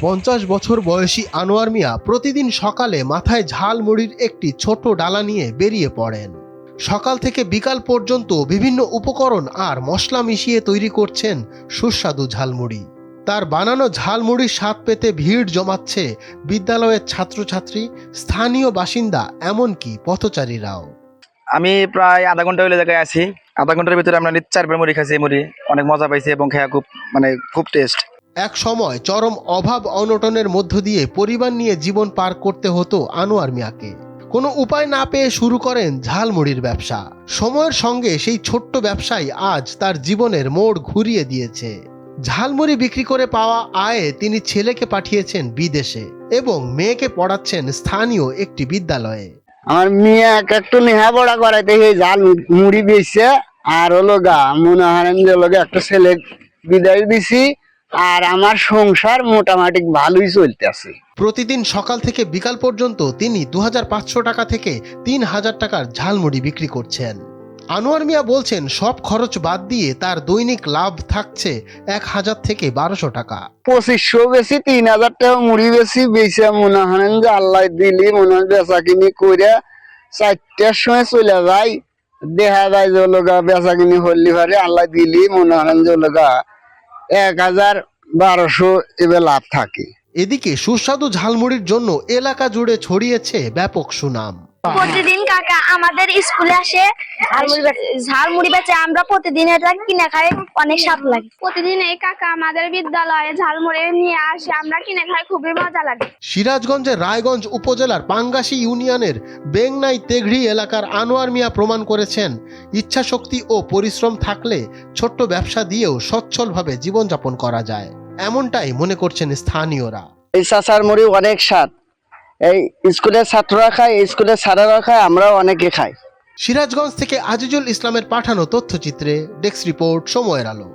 50 বছর বয়সী আনোয়ার মিয়া প্রতিদিন সকালে মাথায় ঝালমুড়ির একটি ছোট ডালা নিয়ে বেরিয়ে পড়েন। সকাল থেকে বিকাল পর্যন্ত বিভিন্ন উপকরণ আর মশলা মিশিয়ে তৈরি করছেন সুস্বাদু ঝালমুড়ি। তার বানানো ঝালমুড়ির স্বাদ পেতে ভিড় জমাচ্ছে বিদ্যালয়ের ছাত্রছাত্রী, স্থানীয় বাসিন্দা, এমনকি পথচারীরাও। আমি প্রায় আধা ঘন্টা হইলে জায়গায় আছি। আধা ঘন্টার ভিতরে আমরা 4বার মুড়ি খাইছি। মুড়ি অনেক মজা পাইছি এবং খেয়া খুব টেস্ট। এক সময় চরম অভাব অনটনের মধ্য দিয়ে পরিবার নিয়ে জীবন পার করতে হতো আনোয়ার মিয়াকে। কোনো উপায় না পেয়ে শুরু করেন ঝালমুড়ির ব্যবসা। সময়ের সঙ্গে সেই ছোট্ট ব্যবসাই আজ তার জীবনের মোড় ঘুরিয়ে দিয়েছে। ঝালমুড়ি বিক্রি করে পাওয়া আয়ে তিনি ছেলেকে পাঠিয়েছেন বিদেশে এবং মেয়েকে পড়াচ্ছেন স্থানীয় একটি বিদ্যালয়ে। আমার মেয়ে একটু লেখাপড়া করাইতে সেই ঝাল মুড়ি বেচছে আর হলো গা মনে হারেন যে একটা ছেলে বিদায় দিছি আর আমার সংসার মোটামুটি ভালোই চলতেছে। প্রতিদিন সকাল থেকে বিকাল পর্যন্ত তিনি 2500 টাকা থেকে 3000 টাকার ঝালমুড়ি বিক্রি করছেন। আনোয়ার মিয়া বলছেন সব খরচ বাদ দিয়ে তার দৈনিক লাভ থাকছে 1000 থেকে 1200 টাকা। 2500 বেশি 3000 টাকা মুড়ি বেশি মনে হারেন যে আল্লাহ দিলি মনে হয় বেচা কিনি করে 4টার সময় চলে যায়। দেখা যায় যে লোক বেচা কিনি হলি ভারে আল্লাহ দিলি মনে হারেন যে লোক 1000-1200 এবার লাভ থাকে। এদিকে সুস্বাদু ঝালমুড়ির জন্য এলাকা জুড়ে ছড়িয়েছে ব্যাপক সুনাম। প্রতিদিন কাকা আমাদের স্কুলে আসে ঝালমুড়ি বেচে, আমরা প্রতিদিন এটা কিনে খাই, অনেক স্বাদ লাগে। প্রতিদিন এই কাকা আমাদের বিদ্যালয়ে ঝালমুড়ি নিয়ে আসে, আমরা কিনে খাই, খুবই মজা লাগে। সিরাজগঞ্জের রায়গঞ্জ উপজেলার পাঙ্গাসী ইউনিয়নের বেংনাই তেঘড়ি এলাকার আনোয়ার মিয়া প্রমাণ করেছেন ইচ্ছাশক্তি ও পরিশ্রম থাকলে ছোট্ট ব্যবসা দিয়েও সচ্ছলভাবে জীবনযাপন করা যায়, এমনটাই মনে করছেন স্থানীয়রা। এই চাচার মুড়ি অনেক স্বাদ। এই স্কুলের ছাত্ররা খায়, স্কুলের স্যারেরা খায়, আমরাও অনেকে খাই। সিরাজগঞ্জ থেকে আজিজুল ইসলামের পাঠানো তথ্যচিত্রে ডেস্ক রিপোর্ট, সময়ের আলো।